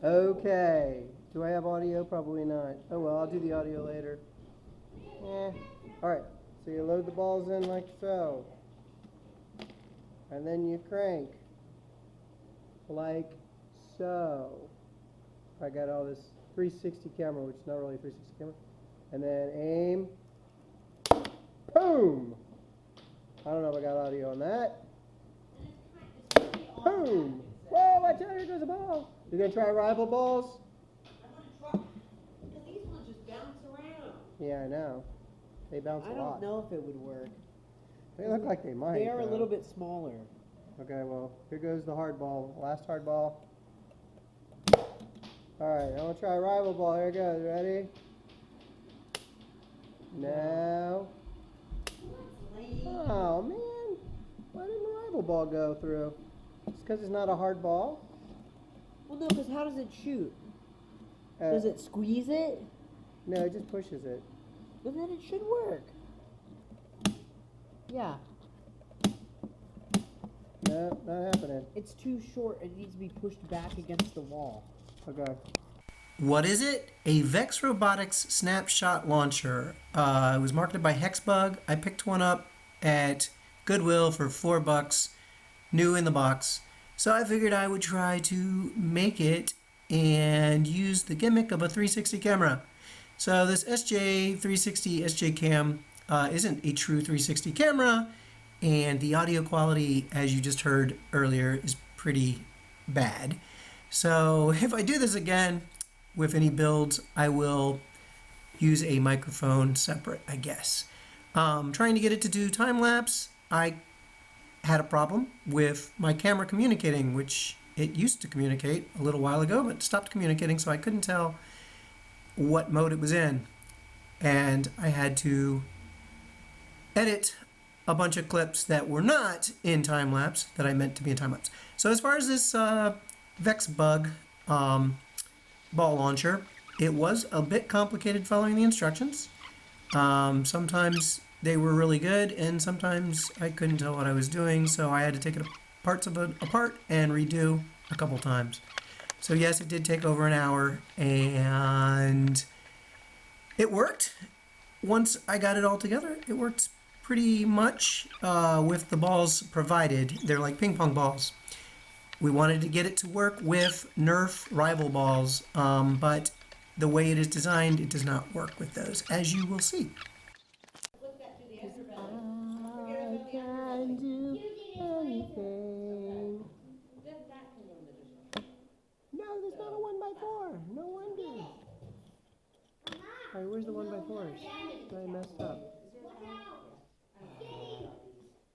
Okay. Do I have audio? Probably not. Oh well, I'll do the audio later. Alright, so you load the balls in like so. And then you crank. Like so. I got all this 360 camera, which is not really a 360 camera. And then aim. Boom! I don't know if I got audio on that. Boom! Whoa, watch out, here goes a ball. You're going to try rival balls? I'm going to try, because these ones just bounce around. Yeah, I know. They bounce a lot. I don't know if it would work. They look like they might. They are a little bit smaller. Okay, well, here goes the hard ball. Last hard ball. Alright, I'm going to try a rival ball. Here it goes. Ready? Now. Oh, man. Why didn't the rival ball go through? It's because it's not a hard ball? Well, no, because how does it shoot? Does it squeeze it? No, it just pushes it. Well, then it should work. Yeah. No, not happening. It's too short. It needs to be pushed back against the wall. Okay. What is it? A VEX Robotics snapshot launcher. It was marketed by HEXBUG. I picked one up at GoodWill for $4, new in the box. So I figured I would try to make it and use the gimmick of a 360 camera. So this SJ360 SJ Cam isn't a true 360 camera, and the audio quality, as you just heard earlier, is pretty bad. So if I do this again with any builds, I will use a microphone separate, I guess. Trying to get it to do time-lapse, I had a problem with my camera communicating, which it used to communicate a little while ago, but stopped communicating, so I couldn't tell what mode it was in. And I had to edit a bunch of clips that were not in time-lapse, that I meant to be in time-lapse. So as far as this VEXBUG ball launcher, it was a bit complicated following the instructions. Sometimes they were really good, and sometimes I couldn't tell what I was doing, so I had to take parts of it apart and redo a couple times. So yes, it did take over an hour, and it worked. Once I got it all together, it worked pretty much with the balls provided. They're like ping pong balls. We wanted to get it to work with NERF Rival balls, but the way it is designed, it does not work with those, as you will see. I can do anything. No, there's not a 1x4. No wonder. Alright, where's the 1x4s? I messed up.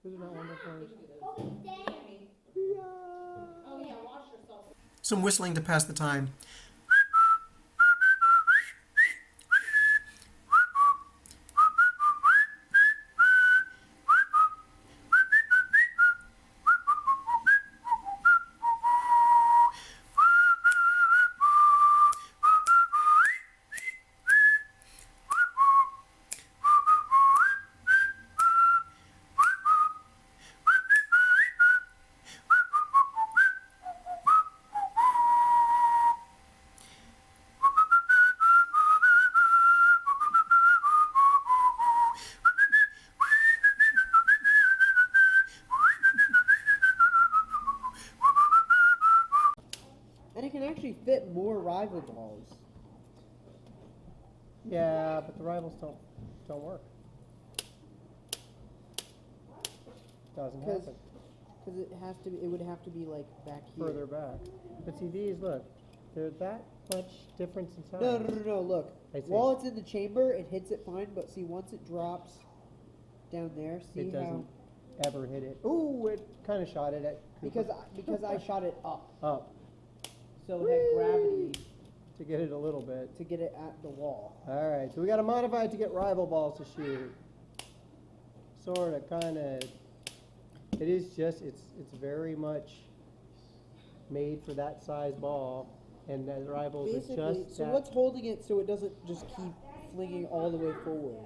Those are not 1x4s. Some whistling to pass the time. And it can actually fit more rival balls. Yeah, but the rivals don't work. Doesn't happen. Because it would have to be like back here. Further back. But see, these, look, they're that much difference in size. No, look. I see. While it's in the chamber, it hits it fine, but see, once it drops down there, see It doesn't how... ever hit it. Ooh, it kind of shot it at Cooper. Because I shot it up. Up. So it had gravity To get it a little bit. to get it at the wall. Alright, so we got to modify it to get rival balls to shoot. Sort of, kind of. It is just, it's very much made for that size ball. And that rivals is Basically, just so that. what's holding it so it doesn't just keep flinging all the way forward?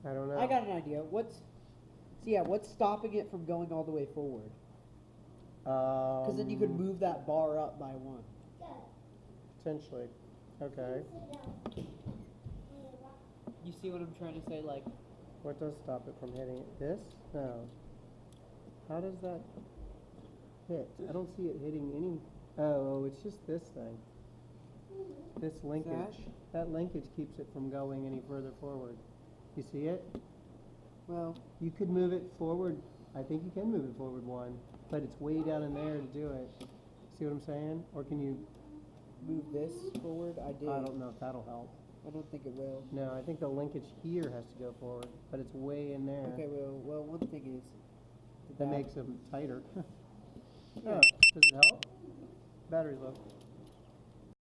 I don't know. I got an idea. What's stopping it from going all the way forward? Because then you could move that bar up by one. Potentially. Okay. You see what I'm trying to say? Like, What does stop it from hitting it? This? No. How does that hit? I don't see it hitting any. Oh, it's just this thing. This linkage. That linkage keeps it from going any further forward. You see it? well, You could move it forward. I think you can move it forward one, but it's way down in there to do it. See what I'm saying? Or can you? move this forward. I did. I don't know if that'll help. I don't think it will. No, I think the linkage here has to go forward, but it's way in there. Okay, well, one thing is That makes them tighter. Oh, does it help? Battery's low.